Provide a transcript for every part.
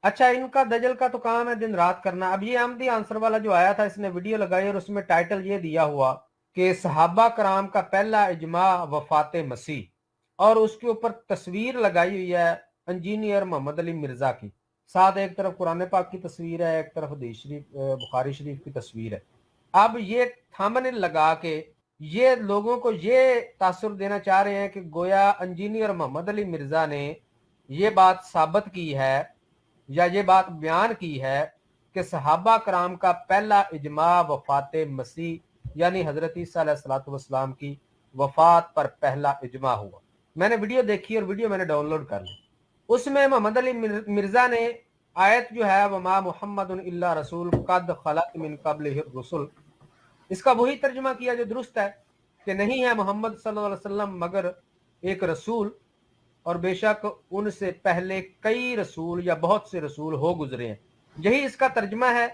अच्छा, इनका दजल का तो काम है दिन रात करना। अब ये अहमदी आंसर वाला जो आया था, इसने वीडियो लगाई और उसमें टाइटल ये दिया हुआ कि सहाबा कराम का पहला इजमा वफात मसीह, और उसके ऊपर तस्वीर लगाई हुई है इंजीनियर मोहम्मद अली मिर्जा की। साथ एक तरफ कुरान पाक की तस्वीर है, एक तरफ हदीस शरीफ बुखारी शरीफ की तस्वीर है। अब ये थंबनेल लगा के ये लोगों को ये तासुर देना चाह रहे हैं कि गोया इंजीनियर मोहम्मद अली मिर्जा ने ये बात साबित की है या ये बात बयान की है कि सहाबा कराम का पहला इजमा वफात मसीह यानी हजरत ईसा अलैहिस्सलाम की वफात पर पहला इजमा हुआ। मैंने वीडियो देखी और वीडियो मैंने डाउनलोड कर ली। उसमें मोहम्मद अली मिर्जा ने आयत जो है वमा मुहम्मदुन इल्ला रसूल कद खलत मिन कब्लिहि रुसुल, इसका वही तर्जुमा किया जो दुरुस्त है कि नहीं है मोहम्मद सल्लल्लाहु अलैहि वसल्लम मगर एक रसूल, और बेशक उनसे पहले कई रसूल या बहुत से रसूल हो गुजरे हैं। यही इसका तर्जमा है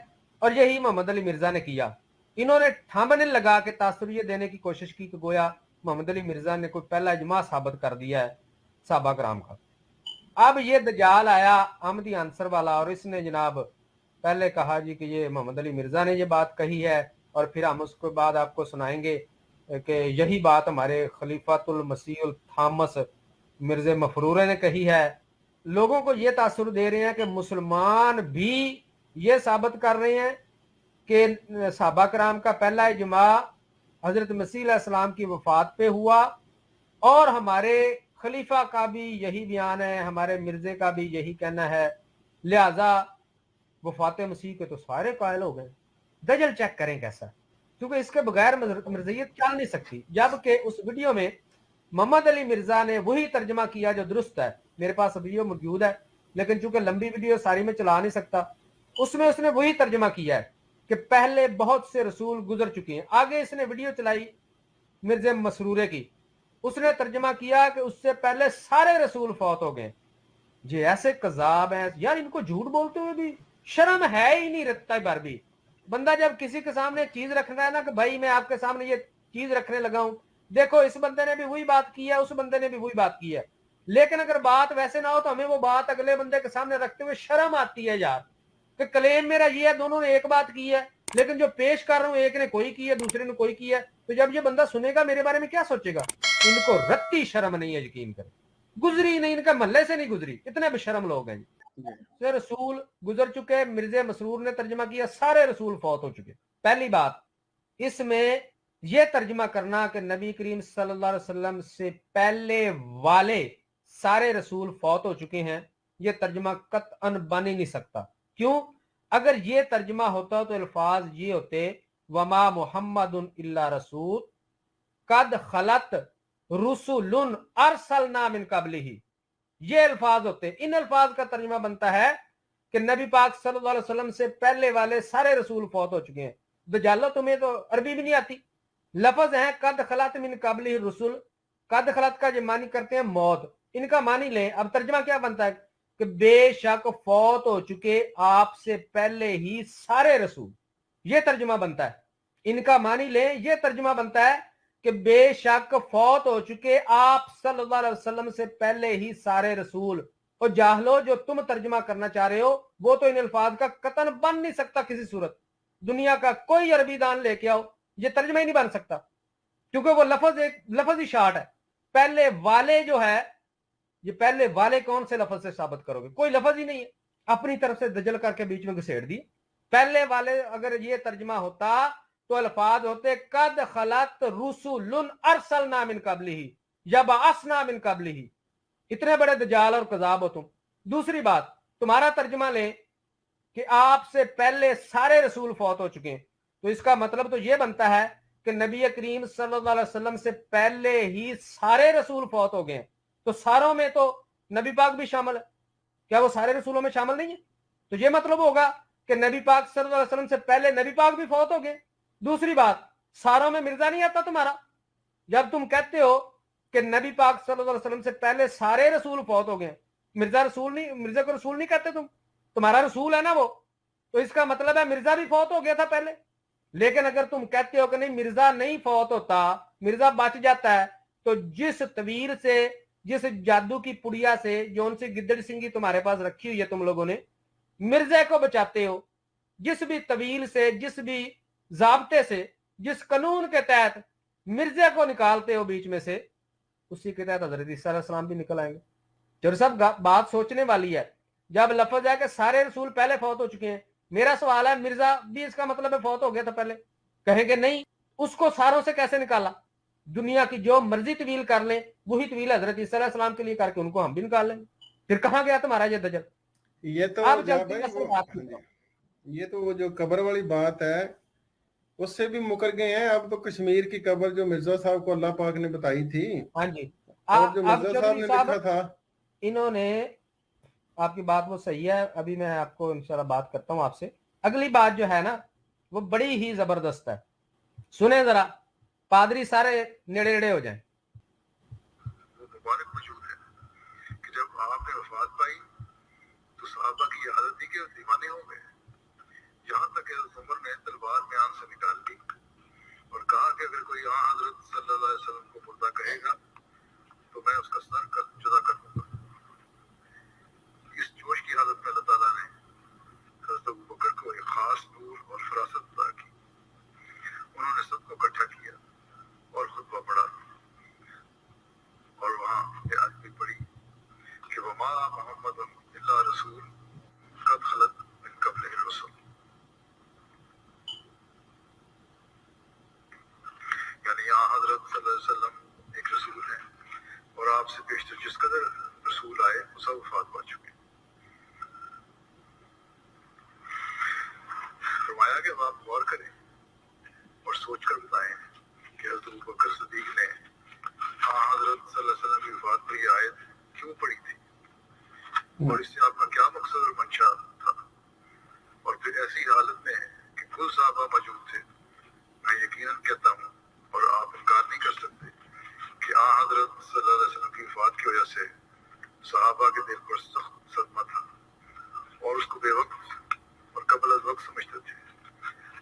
और यही मोहम्मद अली मिर्जा ने किया। इन्होंने थंबनेल लगा के तासुर ये देने की कोशिश की कि गोया मोहम्मद अली मिर्जा ने कोई पहला इजमा साबित कर दिया है सहाबा कराम का। अब ये दजाल आया अहमदी आंसर वाला और इसने जनाब पहले कहा जी कि ये मोहम्मद अली मिर्जा ने ये बात कही है, और फिर हम उसके बाद आपको सुनाएंगे कि यही बात हमारे खलीफातुल मसीहुल थामस मिर्जे मफरूरे ने कही है। लोगों को ये तासुर दे रहे हैं कि मुसलमान भी ये साबित कर रहे हैं कि सहाबा कराम का पहला इजमा हजरत मसीह अलैहिस्सलाम की वफात पे हुआ, और हमारे खलीफा का भी यही बयान है, हमारे मिर्जे का भी यही कहना है, लिहाजा वफात मसीह के तो सारे कायल हो गए। दजल चेक करें कैसा, क्योंकि इसके बगैर मर्जियत चल नहीं सकती। जबकि उस वीडियो में मोहम्मद अली मिर्जा ने वही तर्जमा किया जो दुरुस्त है। मेरे पास वीडियो मौजूद है, लेकिन चूंकि लंबी वीडियो सारी में चला नहीं सकता, उसमें उसने वही तर्जमा किया है कि पहले बहुत से रसूल गुजर चुके हैं। आगे इसने वीडियो चलाई मिर्जे मसरूरे की, उसने तर्जमा किया कि उससे पहले सारे रसूल फौत हो गए। ये ऐसे कजाब हैं यार, इनको झूठ बोलते हुए भी शर्म है ही नहीं रत्ता भर भी। बंदा जब किसी के सामने चीज रखना है ना कि भाई मैं आपके सामने ये चीज रखने लगा हूं, देखो इस बंदे ने भी वही बात की है, उस बंदे ने भी वही बात की है, लेकिन अगर बात वैसे ना हो तो हमें वो बात अगले बंदे के सामने रखते हुए शर्म आती है यार कि क्लेम मेरा ये है, दोनों ने एक बात की है, लेकिन जो पेश कर रहा हूं एक ने कोई की है दूसरे ने कोई की है। तो जब ये बंदा सुनेगा मेरे बारे में क्या सोचेगा? इनको रत्ती शर्म नहीं है, यकीन करें। गुजरी नहीं, इनका महल्ले से नहीं गुजरी, इतने बेशरम लोग हैं। से रसूल गुजर चुके, मिर्जे मसरूर ने तर्जमा किया सारे रसूल फौत हो चुके। पहली बात, इसमें यह तर्जमा करना कि नबी करीम सल्लल्लाहु अलैहि वसल्लम से पहले वाले सारे रसूल फौत हो चुके हैं, यह तर्जमा कतअन बन ही नहीं सकता। क्यों? अगर यह तर्जमा होता तो अल्फाज ये होते वमा मुहम्मदुन इल्ला रसूल कद खलत रुसुलुन अरसलना मिन कबलिही, ये अल्फाज होते। इन अल्फाज का तर्जुमा बनता है कि नबी पाक सल्लल्लाहु अलैहि वसल्लम से पहले वाले सारे रसूल फौत हो चुके हैं। दजालो, तुम्हें तो अरबी भी नहीं आती। लफ्ज है कद खलत मिन कबलिही रसूल, कद खलत का जो मानी करते हैं मौत, इनका मानी लें। अब तर्जुमा क्या बनता है कि बेशक फौत हो चुके आपसे पहले ही सारे रसूल, ये तर्जुमा बनता है। इनका मानी लें, ये तर्जुमा बनता है कि बेशक फौत हो चुके आप सल्लल्लाहु अलैहि वसल्लम से पहले ही सारे रसूल। और जाहलो, जो तुम तर्जमा करना चाह रहे हो वो तो इन अल्फाज का कतन बन नहीं सकता किसी सूरत। दुनिया का कोई अरबी दान लेके आओ, ये तर्जमा ही नहीं बन सकता, क्योंकि वो लफज एक लफज ही शार्ट है। पहले वाले जो है, ये पहले वाले कौन से लफज से साबित करोगे? कोई लफज ही नहीं है, अपनी तरफ से दजल करके बीच में घसेड़ दिए। पहले वाले अगर ये तर्जमा होता तो अल्फाज होते कद खलत रुसुलुन अरसलना मिन कबलिही या बअसना मिन कबलिही। इतने बड़े दजाल और कजाब हो तुम। दूसरी बात, तुम्हारा तर्जमा ले कि आपसे पहले सारे रसूल फौत हो चुके हैं, तो इसका मतलब तो यह बनता है कि नबी करीम सल्लल्लाहु अलैहि वसल्लम से पहले ही सारे रसूल फौत हो गए हैं। तो सारों में तो नबी पाक भी शामिल है, क्या वो सारे रसूलों में शामिल नहीं है? तो यह मतलब होगा कि नबी पाक सल्लल्लाहु अलैहि वसल्लम से पहले नबी पाक भी फौत हो गए। दूसरी बात, सारों में मिर्जा नहीं आता तुम्हारा। जब तुम कहते हो कि नबी पाक सल्लल्लाहु अलैहि वसल्लम से पहले सारे रसूल फौत हो गए, मिर्जा रसूल नहीं, मिर्जा को रसूल नहीं कहते तुम, तुम्हारा रसूल है ना वो, तो इसका मतलब है मिर्जा भी फौत हो गया था पहले। लेकिन अगर तुम कहते हो कि नहीं मिर्जा नहीं फौत होता, मिर्जा बच जाता है, तो जिस तवीर से, जिस जादू की पुड़िया से, जो उनसे गिद्दड़ सिंगी तुम्हारे पास रखी हुई है तुम लोगों ने, मिर्जा को बचाते हो, जिस भी तवील से, जिस भी जाब्ते से, जिस कानून के तहत मिर्जा को निकालते हो बीच में से, उसी के तहत हजरत ईसा अलैहिस्सलाम भी निकल आएंगे। जो सब बात सोचने वाली है। जब लफ्ज है कि सारे रसूल पहले फौत हो चुके हैं, मेरा सवाल है मिर्जा भी इसका मतलब है फौत हो गया था पहले? कहेंगे नहीं, उसको सारों से कैसे निकाला? दुनिया की जो मर्जी तवील कर ले, वही तवील हजरत ईसा अलैहिस्सलाम के लिए करके उनको हम भी निकाल लेंगे। फिर कहां गया तुम्हारा ये दजल? ये तो अब ये तो वो जो कब्र वाली बात है उससे भी मुकर गए हैं। अब तो कश्मीर की कब्र जो मिर्जा साहब को अल्लाह पाक ने बताई थी, हाँ जी, और जो मिर्जा साहब ने लिखा था, इन्होंने, आपकी बात वो सही है। अभी मैं आपको इंशाल्लाह बात करता हूँ आपसे। अगली बात जो है ना वो बड़ी ही जबरदस्त है, सुने जरा, पादरी सारे नेड़े नेड़े हो जाएं। वो मुबारक मौजूद है कि जब आपने वफात पाई तो सहाबा की हालत थी कि दीवाने हो गए, यहाँ तक कि उमर ने तलवार म्यान से निकाल ली और कहा कि अगर कोई यहाँ हजरत सल्लल्लाहु अलैहि वसल्लम को मुर्दा कहेगा तो मैं उसका सर जुदा कर दूंगा। इस जोश की हालत में अल्लाह ताला ने हजरत अबू बकर को एक खास नूर और फरासत अता की। उन्होंने सबको इकट्ठा किया और खुतबा पढ़ा और वहाँ ये आयत भी पढ़ी कि वमा मोहम्मद इल्ला रसूल कद खलत मिन क़ब्लिहि रुसूल, यानी यहाँ हजरत सल्लल्लाहु अलैहि वसल्लम एक रसूल है और आपसे पेशतर जिस कदर रसूल आए वो सब वफात पा चुके। फरमाया कि आप गौर करें और सोच कर बताएं कि हजरत अबू बकर सिद्दीक ने हजरत सल्लल्लाहु अलैहि वसल्लम की वफात पर यह आयत क्यों पढ़ी थी और इससे आपका क्या मकसद और मंशा था। और फिर ऐसी हालत में कि कुल सहाबा मौजूद थे, मैं यकीनन कहता हूँ और आप इनकार नहीं कर सकते कि हजरत सल्लल्लाहु अलैहि वसल्लम की वफात की वजह से सहाबा के दिल पर सख्त सदमा था और उसको बेवक्त और कबल अज़ वक्त समझते थे।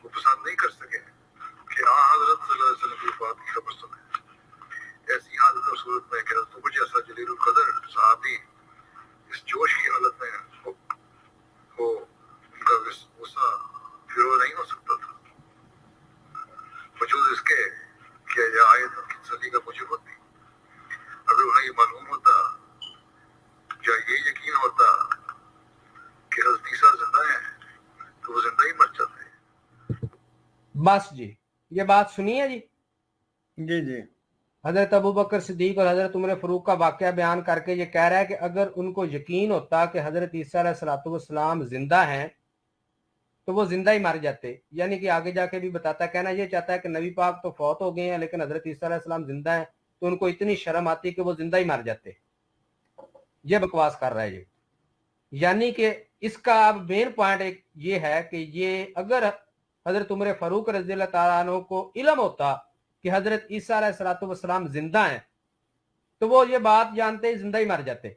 वो पसंद नहीं कर सके कि हजरत सल्लल्लाहु अलैहि वसल्लम की वफात की खबर सुने। ऐसी हालत और सूरत में कि हज़रत उमर जैसा जलीलुल कदर सहाबी इस जोश की हालत में हो उनका गुस्सा फिर नहीं हो सकता था, वजूद इसके कि यह आयत उनकी तसल्ली का मुझे होती। अगर उन्हें ये मालूम होता या ये यकीन होता कि हज़रत ईसा जिंदा है तो वो जिंदा ही मर जाते। बस जी, ये बात सुनिए जी। जी जी, हजरत अबू बकर सिद्दीक और हजरत उमर फरूक का वाकया बयान करके ये कह रहा है कि अगर उनको यकीन होता कि हजरत ईसा अलैहिस्सलाम जिंदा हैं तो वो जिंदा ही मर जाते। यानी कि आगे जाके भी बताता है, कहना ये चाहता है कि नबी पाक तो फौत हो गए हैं लेकिन हजरत ईसा अलैहिस्सलाम जिंदा हैं, तो उनको इतनी शर्म आती कि वो जिंदा ही मर जाते। ये बकवास कर रहा है ये। यानी कि इसका मेन पॉइंट एक ये है कि ये अगर हजरत उमर फारूक रज़ी अल्लाह तआला अन्हु को इल्म होता कि हजरत ईसा अलैहिस्सलाम जिंदा हैं तो वो ये बात जानते ही जिंदा ही मर जाते।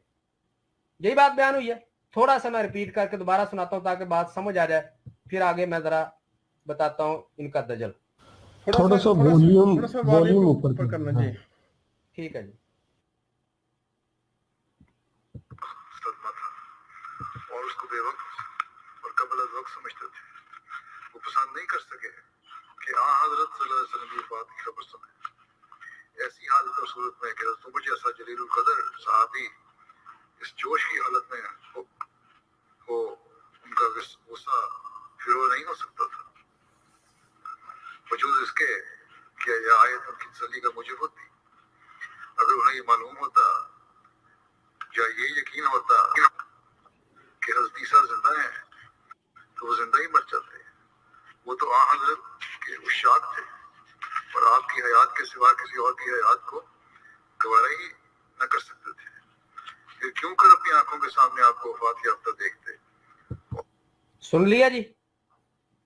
यही बात बयान हुई है। थोड़ा सा मैं रिपीट करके दोबारा सुनाता हूँ ताकि बात समझ आ जाए, फिर आगे मैं जरा बताता हूँ इनका दजल। थोड़ा सा वॉल्यूम ऊपर करना जी। ठीक है जी। सदमा था और उसको बेवक्त और कबल अज़ वक्त समझते थे। वो पसंद नहीं कर सके कि हजरत सल्लल्लाहु अलैहि वसल्लम की वफात की खबर सुने। ऐसी हालत और सूरत में कि हज़रत उमर जैसा जलीलुल कदर सहाबी इस जोश की हालत में हो उनका गुस्सा फिर नहीं हो सकता था, वजूद इसके कि यह आयत उनकी तसल्ली का मुझे होती। अगर उन्हें ये मालूम होता या ये यकीन होता कि हज़रत ईसा जिंदा है तो वो जिंदा ही मर जाते। वो तो हजरत के उशाक थे और आपकी हयात के सिवा किसी और की हयात को गवारा ही न कर सकते थे। फिर क्यों कर अपनी आंखों के सामने आपको वफात याफ्ता देखते। सुन लिया जी।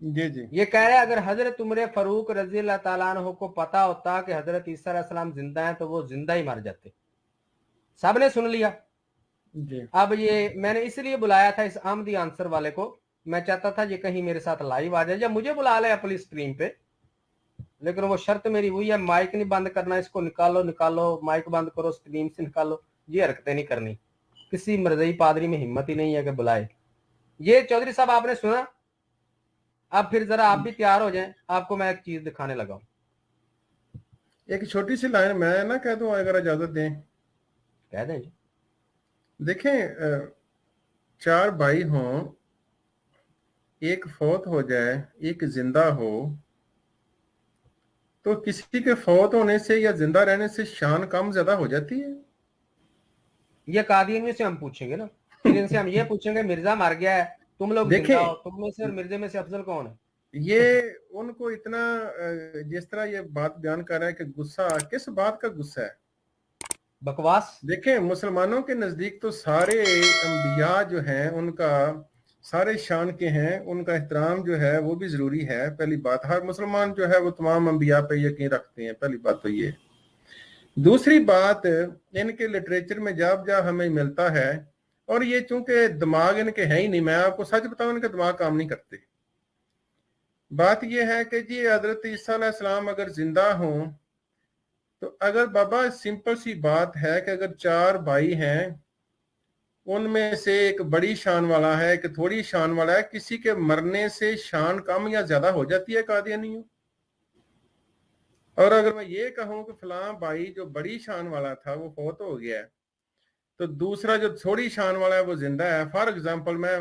जी जी, ये कह रहे हैं अगर हजरत उमर फारूक रज़ी अल्लाह तआला अन्हु को पता होता कि हजरत ईसा अलैहिस्सलाम जिंदा हैं तो वो जिंदा ही मर जाते। सबने सुन लिया जी। अब ये मैंने इसलिए बुलाया था इस आमदी आंसर वाले को, मैं चाहता था ये कहीं मेरे साथ लाइव आ जाए या मुझे बुला ले अपनी स्क्रीन पे, लेकिन वो शर्त मेरी हुई है माइक नहीं बंद करना, इसको निकालो माइक बंद करो, स्क्रीन से निकालो, ये हरकतें नहीं करनी। किसी मरज़ई पादरी में हिम्मत ही नहीं है कि बुलाए। ये चौधरी साहब आपने सुना, अब फिर जरा आप भी तैयार हो जाएं, आपको मैं एक चीज दिखाने लगा हूं। एक छोटी सी लाइन मैं ना कह दूं अगर इजाजत दें। कह दें जी। देखें, 4 भाई हों, एक फौत हो जाए, एक जिंदा हो, तो किसी के फौत होने से या जिंदा रहने से शान कम ज्यादा हो जाती है? ये कादियानी से हम पूछेंगे ना, फिर इनसे हम ये पूछेंगे मिर्जा मर गया है, तुम लोग जिंदा हो, देखें, तुम में से और मिर्जे में से अफजल कौन है? ये उनको इतना जिस तरह ये बात बयान कर रहा है कि गुस्सा, किस बात का गुस्सा है? बकवास। देखें, मुसलमानों के नजदीक तो सारे अंबिया जो हैं उनका सारे शान के हैं, उनका एहतराम जो है वो भी जरूरी है। पहली बात, हर मुसलमान जो है वो तमाम अंबिया पे यकीन रखते हैं, पहली बात तो ये। दूसरी बात, इनके लिटरेचर में जब जब हमें मिलता है, और ये चूंकि दिमाग इनके है ही नहीं, मैं आपको सच बताऊं इनके दिमाग काम नहीं करते। बात यह है कि जी हजरत ईसा अलैहिस्सलाम अगर जिंदा हों, तो अगर बाबा सिंपल सी बात है कि अगर 4 भाई हैं, उनमें से एक बड़ी शान वाला है, एक थोड़ी शान वाला है, किसी के मरने से शान कम या ज्यादा हो जाती है कादियानियों? और अगर मैं ये कहूं कि फलां भाई जो बड़ी शान वाला था वो फौत हो गया है, तो दूसरा जो थोड़ी शान वाला है वो जिंदा है, फॉर एग्जाम्पल, मैं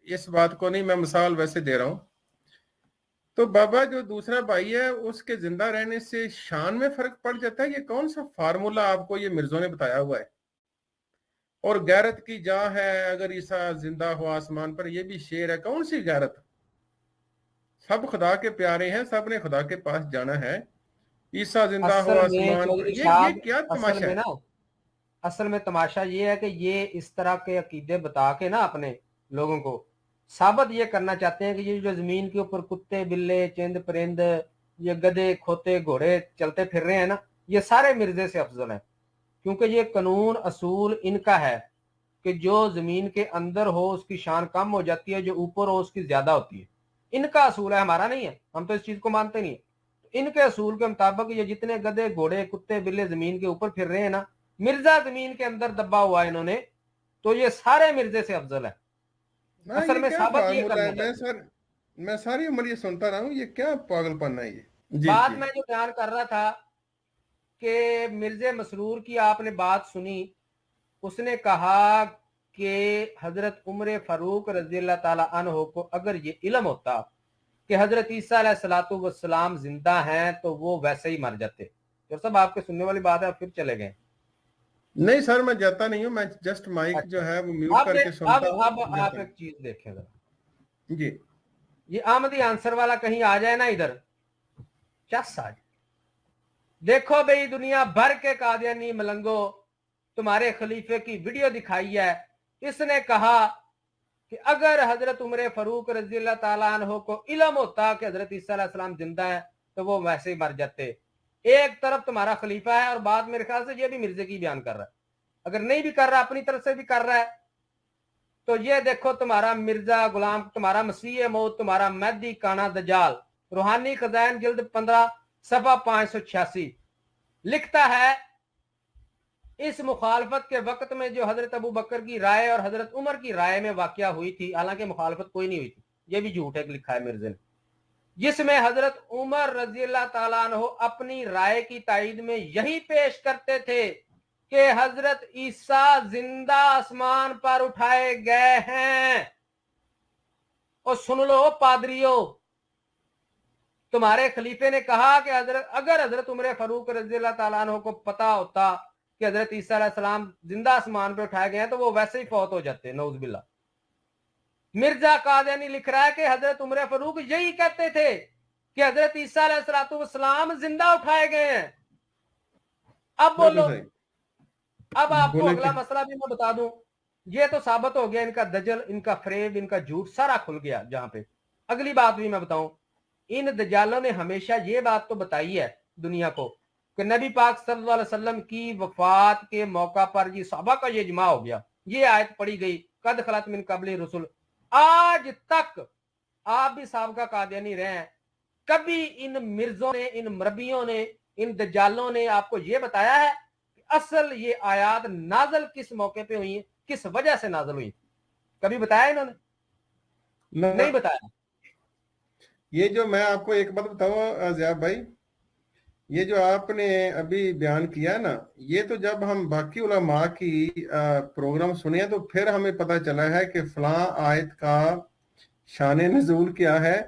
इस बात को नहीं, मैं मिसाल वैसे दे रहा हूं, तो बाबा जो दूसरा भाई है उसके जिंदा रहने से शान में फर्क पड़ जाता है? ये कौन सा फार्मूला आपको ये मिर्जों ने बताया हुआ है? और गैरत की जा है अगर ईसा जिंदा हो आसमान पर, ये भी शेर है। कौन सी गैरत? सब खुदा के प्यारे हैं, सब ने खुदा के पास जाना है। ईसा जिंदा हो असल में आसमान पर, चौधरी ये साहब, क्या असल तमाशा में है? ना, असल में तमाशा ये है कि ये इस तरह के अकीदे बता के ना अपने लोगों को साबित ये करना चाहते हैं कि ये जो जमीन के ऊपर कुत्ते बिल्ले चंद परिंद, ये गधे खोते घोड़े चलते फिर रहे हैं ना, ये सारे मिर्जे से अफजल हैं, क्योंकि ये कानून असूल इनका है कि जो जमीन के अंदर हो उसकी शान कम हो जाती है, जो ऊपर हो उसकी ज्यादा होती है। इनका असूल है, हमारा नहीं है, हम तो इस चीज को मानते नहीं है। इनके असूल के मुताबिक ये जितने गधे घोड़े कुत्ते बिल्ले जमीन के ऊपर फिर रहे हैं ना, मिर्जा जमीन के अंदर दबा हुआ है इन्होंने, तो ये सारे मिर्जे से अफजल है। ना, असल ये में क्या साबित ये फार्मूला करना है? चाहते हैं। मैं सारी उम्र ये सुनता रहा हूँ, ये क्या पागलपन है ये? जी बात जी। मैं जो बयान कर रहा था कि मिर्जे मसरूर की आपने बात सुनी, उसने कहा कि हजरत उमर फारूक रजी अल्लाह ताला अन्हो को अगर ये इल्म होता कि हजरत ईसा अलैहिस्सलातु वस्सलाम जिंदा हैं तो वो वैसे ही मर जाते। तो सब आपके सुनने वाली बात है, फिर चले गए। नहीं सर, मैं जाता नहीं हूँ, मैं जस्ट माइक जो अच्छा, है वो म्यूट अब करके सुनता हूँ, अब आप जाता एक चीज देखें जरा, नहीं। जी। ये आमदी आंसर वाला कहीं आ जाए ना इधर, चस आ जाए। देखो भाई, दुनिया भर के कादियानी मलंगो तुम्हारे खलीफे की वीडियो दिखाई है, इसने कहा कि अगर हजरत उमर फारूक रजी अल्लाह ताला अन्हो को इल्म होता कि हजरत ईसा अलैहिस्सलाम जिंदा है तो वो वैसे ही मर जाते। एक तरफ तुम्हारा खलीफा है और बात मेरे ख्याल से ये भी मिर्जे की बयान कर रहा है, अगर नहीं भी कर रहा अपनी तरफ से भी कर रहा है। तो ये देखो तुम्हारा मिर्जा गुलाम, तुम्हारा मसीह मौत, तुम्हारा मेहदी काना दजाल, रूहानी खजाइन जिल्द 15 सफा 586 लिखता है, इस मुखालफत के वक्त में जो हजरत अबू बकर की राय और हजरत उमर की राय में वाकया हुई थी, हालांकि मुखालफत कोई नहीं हुई थी, ये भी झूठ है लिखा है मिर्जे ने, जिसमें हजरत उमर रजी अल्लाह ताला अन्हु अपनी राय की तायीद में यही पेश करते थे कि हजरत ईसा जिंदा आसमान पर उठाए गए हैं। और सुन लो पादरियों, तुम्हारे खलीफे ने कहा कि अगर हजरत उमर फारूक रजी अल्लाह ताला अन्हु को पता होता कि हजरत ईसा अलैहिस्सलाम जिंदा आसमान पे उठाए गए हैं तो वो वैसे ही फौत हो जाते, नौजुबिल्लाह। मिर्जा कादियानी लिख रहा है कि हजरत उमर फारूक यही कहते थे कि हजरत ईसा अलैहिस्सलाम जिंदा उठाए गए हैं। अब बोलो, अब आपको अगला मसला भी मैं बता दूं, ये तो साबित हो गया इनका दजल, इनका फरेब, इनका झूठ सारा खुल गया। जहां पे अगली बात भी मैं बताऊं, इन दजालों ने हमेशा ये बात तो बताई है दुनिया को कि नबी पाक सल्लल्लाहु अलैहि वसल्लम की वफात के मौका पर ये सहाबा का ये इज्मा हो गया, ये आयत पढ़ी गई, कद खलत मिन कबली रसूल। आज तक आप भी साहब का कादियानी रहे हैं, कभी इन मिर्जों ने, इन मरबियों ने, इन दजालों ने आपको ये बताया है कि असल ये आयात नाजल किस मौके पे हुई है, किस वजह से नाजल हुई? कभी बताया इन्होंने? नहीं बताया। ये जो मैं आपको एक बात बताऊं ज़ियाद भाई, ये जो आपने अभी बयान किया ना, ये तो जब हम बाकी उलमा की प्रोग्राम सुने तो फिर हमें पता चला है कि फलां आयत का शान नज़ूल क्या है।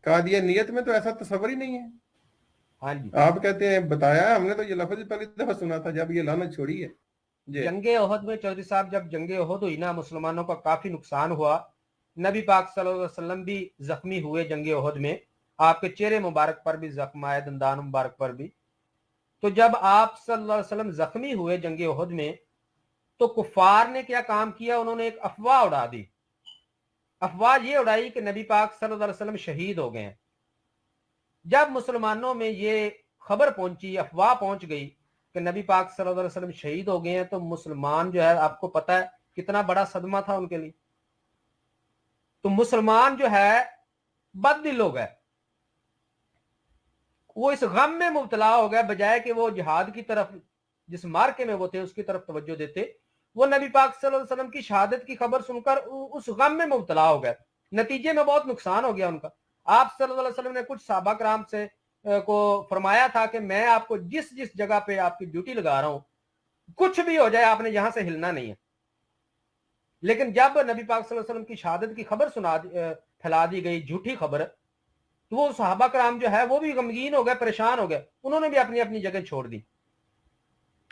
कादियानियत में तो ऐसा तस्वर ही नहीं है। हाँ जी, आप कहते हैं बताया, हमने तो ये लफ्ज पहली दफा सुना था जब ये लानत छोड़ी है जी। जंगे ओहद में चौधरी साहब, जब जंगे ओहद हुई ना, मुसलमानों का काफी नुकसान हुआ, नबी पाक सल्लल्लाहु अलैहि वसल्लम भी जख्मी हुए जंगे ओहद में, आपके चेहरे मुबारक पर भी जख्म आए, दंदान मुबारक पर भी। तो जब आप सल्लल्लाहु अलैहि वसल्लम जख्मी हुए जंगे ओहद में, तो कुफार ने क्या काम किया, उन्होंने एक अफवाह उड़ा दी। अफवाह ये उड़ाई कि नबी पाक सल्लल्लाहु अलैहि वसल्लम शहीद हो गए हैं। जब मुसलमानों में ये खबर पहुंची, अफवाह पहुंच गई कि नबी पाक सल्लल्लाहु अलैहि वसल्लम शहीद हो गए हैं, तो मुसलमान जो है, आपको पता है कितना बड़ा सदमा था उनके लिए। तो मुसलमान जो है बददिल हो गए, वो इस गम में मुब्तला हो गए, बजाय कि वो जिहाद की तरफ, जिस मार्के में वो थे उसकी तरफ तवज्जो देते, वो नबी पाक सल्लल्लाहु अलैहि वसल्लम की शहादत की खबर सुनकर उस गम में मुब्तला हो गए। नतीजे में बहुत नुकसान हो गया उनका। आप सल्लल्लाहु अलैहि वसल्लम ने कुछ सहाबा कराम से को फरमाया था कि मैं आपको जिस जिस जगह पे आपकी ड्यूटी लगा रहा हूं, कुछ भी हो जाए आपने यहां से हिलना नहीं है। लेकिन जब नबी पाक सल्लल्लाहु अलैहि वसल्लम की शहादत की खबर फैला दी गई, झूठी खबर, तो वो सहाबा कराम जो है वो भी गमगीन हो गए, परेशान हो गए, उन्होंने भी अपनी अपनी जगह छोड़ दी।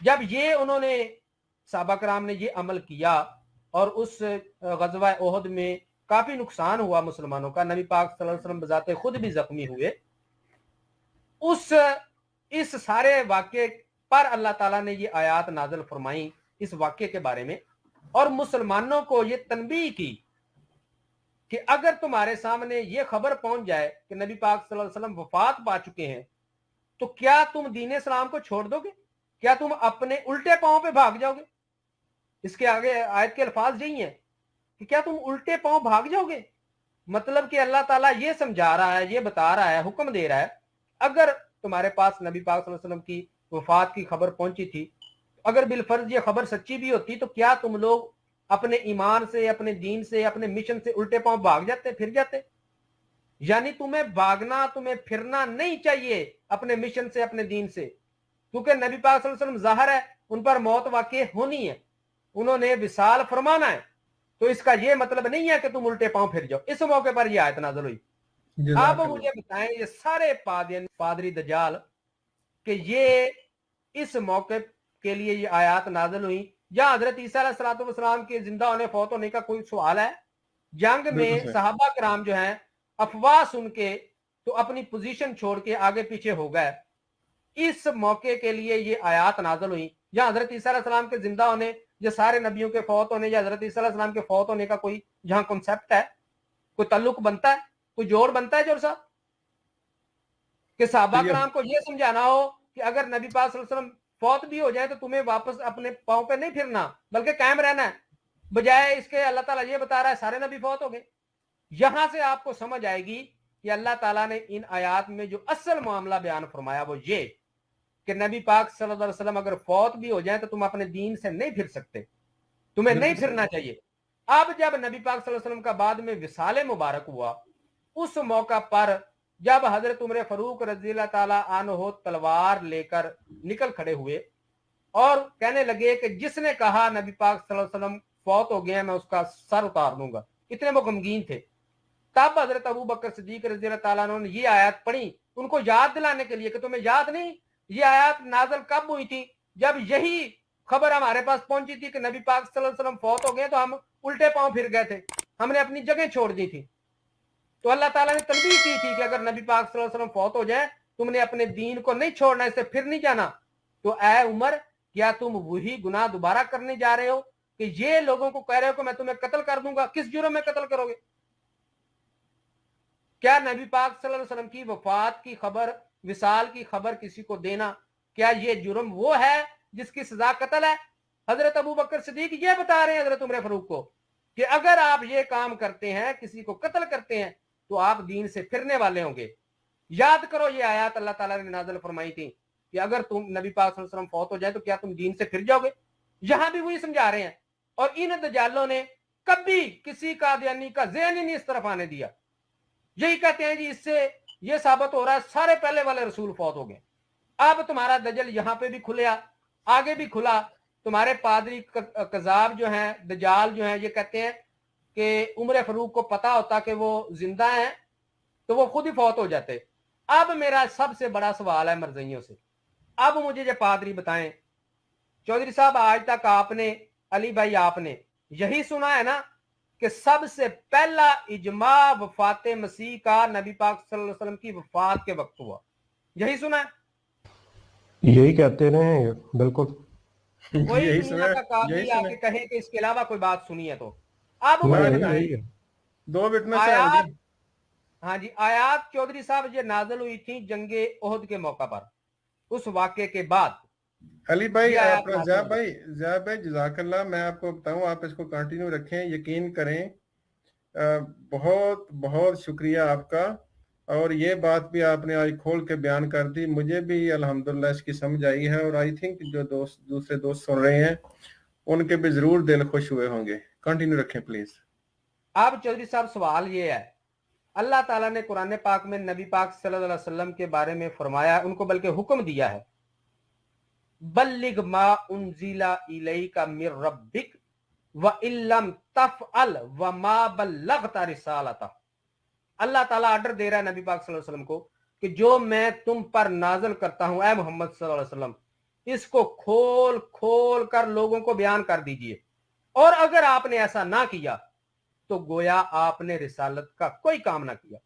जब ये उन्होंने सहाबा कराम ने ये अमल किया और उस गज़वा ओहद में काफी नुकसान हुआ मुसलमानों का, नबी पाक सल्लल्लाहु अलैहि वसल्लम बजाते खुद भी जख्मी हुए, इस सारे वाक्य पर अल्लाह ताला ने ये आयात नाज़िल फरमाई इस वाक्य के बारे में, और मुसलमानों को ये तनबीह की कि अगर तुम्हारे सामने ये खबर पहुंच जाए कि नबी पाक सल्लल्लाहु अलैहि वसल्लम वफात पा चुके हैं, तो क्या तुम दीन इस्लाम को छोड़ दोगे? क्या तुम अपने उल्टे पांव पे भाग जाओगे? इसके आगे आयत के अल्फाज यही हैं कि क्या तुम उल्टे पांव भाग जाओगे। मतलब कि अल्लाह ताला ये समझा रहा है, ये बता रहा है, हुक्म दे रहा है, अगर तुम्हारे पास नबी पाक सल्लल्लाहु अलैहि वसल्लम की वफात की खबर पहुंची थी, अगर बिलफर्ज ये खबर सच्ची भी होती, तो क्या तुम लोग अपने ईमान से, अपने दीन से, अपने मिशन से उल्टे पांव भाग जाते, फिर जाते? यानी तुम्हें भागना, तुम्हें फिरना नहीं चाहिए अपने मिशन से, अपने दीन से, क्योंकि नबी पाक सल्लल्लाहु अलैहि वसल्लम ज़ाहिर है उन पर मौत वाक़ई होनी है, उन्होंने विसाल फरमाना है। तो इसका ये मतलब नहीं है कि तुम उल्टे पांव फिर जाओ। इस मौके पर यह आयत नाज़िल हुई। अब मुझे बताएं ये सारे पादरी दजाल कि ये इस मौके के लिए ये आयत नाज़िल हुई या हजरत ईसा अलैहिस्सलातु वस्सलाम के जिंदा होने, फौत होने का कोई सवाल है? जंग में सहाबा कराम जो हैं अफवाह सुन के तो अपनी पोजीशन छोड़ के आगे पीछे हो गए। इस मौके के लिए ये आयत नाज़िल हुई या हजरत ईसा अलैहिस्सलाम के जिंदा होने, या सारे नबियों के फौत होने, या हजरत ईसा अलैहिस्सलाम के फौत होने का कोई जहां कॉन्सेप्ट है, कोई ताल्लुक बनता है, कोई जोड़ बनता है जोर साहब, कि सहाबा कराम को ये समझाना हो कि अगर नबी पाक सल्लल्लाहु अलैहि वसल्लम फौत भी हो जाए तो तुम्हें वापस अपने पांव पे नहीं फिरना, बल्कि कायम रहना है। बजाय इसके अल्लाह ताला ये बता रहा है सारे नबी फौत हो गए। यहां से आपको समझ आएगी कि अल्लाह ताला ने इन आयात में जो असल मामला बयान फरमाया वो ये कि नबी पाक सल्लल्लाहु अलैहि वसल्लम अगर फौत भी हो जाए तो तुम अपने दीन से नहीं फिर सकते, तुम्हें नहीं फिरना चाहिए। अब जब नबी पाक सल्लल्लाहु अलैहि वसल्लम का बाद में विसाले मुबारक हुआ, उस मौका पर जब हजरत उमर फरूक रज़ी अल्लाह ताला अन्हो तलवार लेकर निकल खड़े हुए और कहने लगे कि जिसने कहा नबी पाक सल्लल्लाहु अलैहि वसल्लम फौत हो गए मैं उसका सर उतार दूंगा, इतने वो गमगीन थे। तब हजरत अबू बकर सिद्दीक रज़ी अल्लाह ताला ने ये आयत पढ़ी उनको याद दिलाने के लिए कि तुम्हें याद नहीं ये आयत नाज़िल कब हुई थी? जब यही खबर हमारे पास पहुंची थी कि नबी पाक सल्लल्लाहु अलैहि वसल्लम फौत हो गए तो हम उल्टे पांव फिर गए थे, हमने अपनी जगह छोड़ दी थी। तो अल्लाह ताला ने तनबीह की थी कि अगर नबी पाक सल्लल्लाहु अलैहि वसल्लम फौत हो जाए तुमने अपने दीन को नहीं छोड़ना, इससे फिर नहीं जाना। तो ऐ उमर, क्या तुम वही गुनाह दोबारा करने जा रहे हो कि ये लोगों को कह रहे हो कि मैं तुम्हें कत्ल कर दूंगा? किस जुर्म में कत्ल करोगे? क्या नबी पाक सल्लल्लाहु अलैहि वसल्लम की वफात की खबर, विसाल की खबर किसी को देना, क्या ये जुर्म वो है जिसकी सजा कत्ल है? हजरत अबू बकर सिद्दीक ये बता रहे हैं हजरत उमर फारूक को कि अगर आप ये काम करते हैं, किसी को कत्ल करते हैं, तो आप दीन से फिरने वाले होंगे। याद करो ये आयत अल्लाह ताला ने नाज़िल फरमाई थी कि अगर तुम नबी पाक सल्लल्लाहु अलैहि वसल्लम फौत हो जाए तो क्या तुम दीन से फिर जाओगे? यहां भी वही समझा रहे हैं। और इन दजालों ने कभी किसी कादियानी का ज़हन ही नहीं इस तरफ आने दिया। यही कहते हैं जी इससे ये साबित हो रहा है सारे पहले वाले रसूल फौत हो गए। अब तुम्हारा दजल यहां पे भी खुला, आगे भी खुला। तुम्हारे पादरी कजाब जो हैं, दजाल जो हैं, ये कहते हैं कि उमर फरूक को पता होता कि वो जिंदा हैं तो वो खुद ही फौत हो जाते। अब मेरा सबसे बड़ा सवाल है मरज़इयों से, अब मुझे ये पादरी बताएं, चौधरी साहब आज तक आपने, अली भाई आपने यही सुना है ना कि सबसे पहला इजमा वफात मसीह का नबी पाक सल्लल्लाहु अलैहि वसल्लम की वफात के वक्त हुआ, यही सुना है? यही कहते रहे हैं, बिल्कुल। कोई यही दुनिया का काबिल यही आके कहे कि इसके अलावा कोई बात सुनी है तो अब मुझे बताएं। दो विटनेस है आयात, जी। हाँ जी, आयात चौधरी साहब ये नाजिल हुई थी जंगे ओहद के मौका पर, उस वाक़े के बाद। अली भाई, ये आयात अपना नाज़िल ज़िया भाई जज़ाकल्लाह, मैं आपको बताऊं, आप इसको कंटिन्यू रखें, यकीन करें, बहुत बहुत शुक्रिया आपका। और ये बात भी आपने आज खोल के बयान कर दी, मुझे भी अल्हम्दुलिल्लाह इसकी समझ आई है, और आई थिंक जो दूसरे दोस्त सुन रहे हैं उनके भी जरूर दिल खुश हुए होंगे। कंटिन्यू रखें प्लीज। अब चौधरी साहब सवाल ये है, अल्लाह ताला ने कुरान पाक में नबी पाक सल्लल्लाहु अलैहि वसल्लम के बारे में फरमाया, उनको बल्कि हुक्म दिया है, बल्लिग मा उनजिला इलैका मिर रब्बिक व इल्लम तफअल व मा बल्लगता रिसालता। अल्लाह ताला ऑर्डर दे रहा है नबी पाक सल्लल्लाहु अलैहि वसल्लम को कि जो मैं तुम पर नाज़िल करता हूं, ए मोहम्मद सल्लल्लाहु अलैहि वसल्लम, इसको खोल खोल कर लोगों को बयान कर दीजिए। और अगर आपने ऐसा ना किया तो गोया आपने रिसालत का कोई काम ना किया।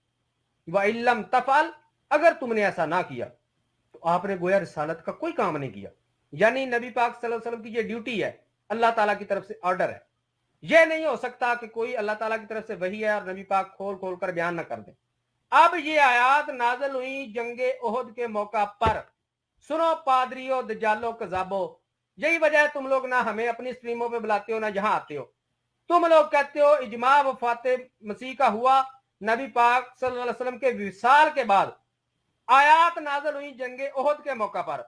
व इल्लम तफअल, अगर तुमने ऐसा ना किया तो आपने गोया रिसालत का कोई काम नहीं किया। यानी नबी पाक सल्लल्लाहु अलैहि वसल्लम की ये ड्यूटी है, अल्लाह ताला की तरफ से ऑर्डर है। यह नहीं हो सकता कि कोई अल्लाह ताला की तरफ से वही है और नबी पाक खोल खोल कर बयान ना कर दे। अब ये आयात नाज़िल हुई जंगे ओहद के मौका पर। सुनो पादरियों, दजालो, कजाबो, यही वजह है तुम लोग ना हमें अपनी स्ट्रीमों पे बुलाते हो ना जहां आते हो। तुम लोग कहते हो इजमा वफात मसीह का हुआ नबी पाक सल्लल्लाहु अलैहि वसल्लम के विसाल के बाद। आयात नाज़िल हुई जंगे ओहद के मौका पर।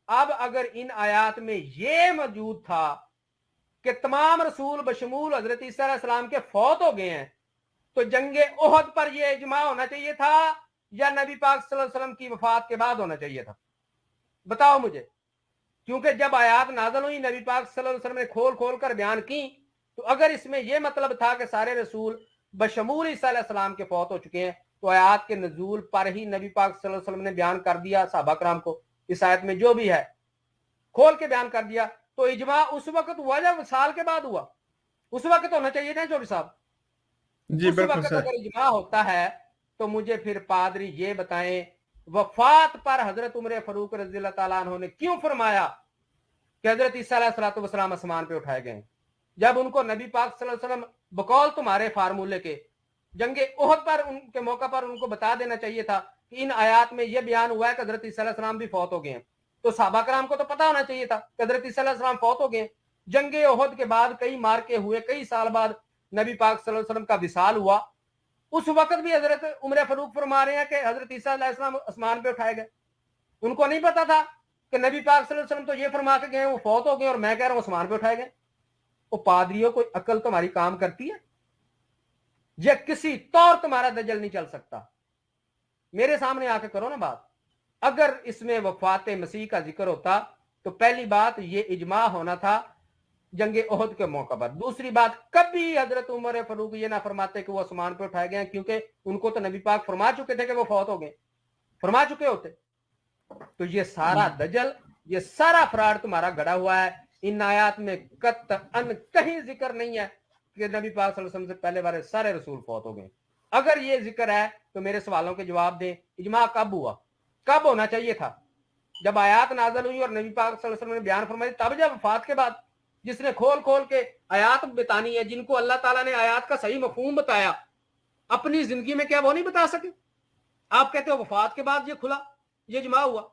अब अगर इन आयात में यह मौजूद था कि तमाम रसूल बशमूल हजरत ईसा अलैहिस्सलाम के फौत हो गए हैं, तो जंगे ओहद पर यह इजमा होना चाहिए था या नबी पाक सल्लल्लाहु अलैहि वसल्लम की वफात के बाद होना चाहिए था? बताओ मुझे। क्योंकि जब आयात नाज़िल हुई, नबी पाक सल्लल्लाहु अलैहि वसल्लम ने खोल खोल कर बयान की, तो अगर इसमें यह मतलब था कि सारे रसूल बशमूल ईसा अलैहिस्सलाम के फौत हो चुके हैं, तो आयात के नजूल पर ही नबी पाक सल्लल्लाहु अलैहि वसल्लम ने बयान कर दिया सहाबा कराम को, इस आयत में जो भी है खोल के बयान कर दिया। तो इजमा उस वक्त हुआ जब साल के बाद हुआ, उस वक्त होना चाहिए ना चौधरी साहब? जी उस वक्त अगर इजमा होता है तो मुझे फिर पादरी ये बताएं, वफात पर हजरत उमर फरूक रज़ियल्लाहु ताला अन्हु ने क्यों फरमाया कि हजरत ईसा अलैहिस्सलातु वस्सलाम आसमान पे उठाए गए, जब उनको नबी पाक सल्लल्लाहु अलैहि वसल्लम बकौल तुम्हारे फार्मूले के जंगे ओहद पर उनके मौका पर उनको बता देना चाहिए था कि इन आयात में यह बयान हुआ है कि हजरत ईसा अलैहिस्सलाम भी फौत हो गए हैं। तो सहाबा कराम को तो पता होना चाहिए था कि हजरत ईसा अलैहिस्सलाम फौत हो गए। जंगे ओहद के बाद कई मार्के हुए, कई साल बाद नबी पाक सल्लल्लाहु अलैहि वसल्लम का विसाल हुआ। उस वक्त भी हजरत उमर फरूक फरमा रहे हैं कि हजरत ईसा अलैहिस्सलाम आसमान पे उठाए गए। उनको नहीं पता था कि नबी पाक सल्लल्लाहु अलैहि वसल्लम तो ये फरमा के गए वो फौत हो गए और मैं कह रहा हूं आसमान पे उठाए गए। वो पादरियों, कोई अकल तुम्हारी काम करती है? यह किसी तौर तुम्हारा दजल नहीं चल सकता। मेरे सामने आके करो ना बात। अगर इसमें वफात मसीह का जिक्र होता तो पहली बात ये इजमा होना था जंगे ओहद के मौका पर। दूसरी बात, कभी हजरत उमर फरूक ये ना फरमाते कि वो आसमान पे उठाए गए, क्योंकि उनको तो नबी पाक फरमा चुके थे कि वो फौत हो गए, फरमा चुके होते। तो ये सारा दजल, ये सारा फ्रॉड तुम्हारा गड़ा हुआ है। इन आयात में कतअन कहीं जिक्र नहीं है कि नबी पाक सल्लल्लाहु अलैहि वसल्लम से पहले वाले सारे रसूल फौत हो गए। अगर ये जिक्र है तो मेरे सवालों के जवाब दें। इजमा कब हुआ, कब होना चाहिए था? जब आयात नाज़िल हुई और नबी पाक सल्लल्लाहु अलैहि वसल्लम ने बयान फरमाई, तब जब वफात के बाद? जिसने खोल खोल के आयात बतानी है, जिनको अल्लाह ताला ने आयात का सही मफहूम बताया, अपनी जिंदगी में क्या वो नहीं बता सके? आप कहते हो वफात के बाद ये खुला, ये इजमा हुआ।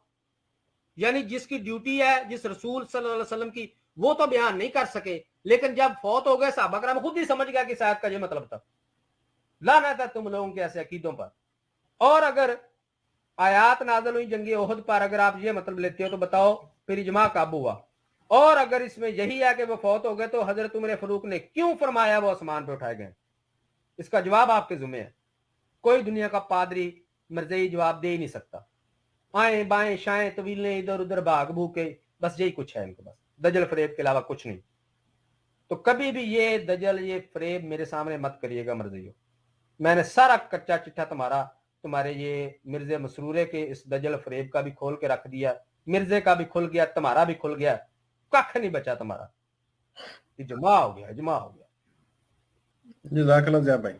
यानी जिसकी ड्यूटी है, जिस रसूल सल्लल्लाहु अलैहि वसल्लम की, वो तो बयान नहीं कर सके, लेकिन जब फौत हो गए सहाबा कराम खुद ही समझ गया कि शायद का ये मतलब था। लानत है तुम लोगों के ऐसे अकीदों पर। और अगर आयात नाज़िल हुई जंगे ओहद पर, अगर आप ये मतलब लेते हो तो बताओ फिर इजमा कब हुआ? और अगर इसमें यही है कि वो फौत हो गए तो हजरत उमर फारूक ने क्यों फरमाया वो आसमान पे उठाए गए, इसका जवाब आपके जुम्मे है। कोई दुनिया का पादरी मर्ज़ई जवाब दे ही नहीं सकता। आए बाएं शाएं तवीलें इधर उधर भाग भूके, बस यही कुछ है इनके पास, दजल फरेब के अलावा कुछ नहीं। तो कभी भी ये दजल ये फरेब मेरे सामने मत करिएगा मर्ज़इयों। मैंने सारा कच्चा चिट्ठा तुम्हारे ये मिर्जे मसरूरे के इस दजल फरेब का भी खोल के रख दिया, मिर्जे का भी खुल गया, तुम्हारा भी खुल गया, कख नहीं बचा तुम्हारा, इजमा हो गया, इजमा हो गया। जज़ाकल्लाह ज़िया भाई।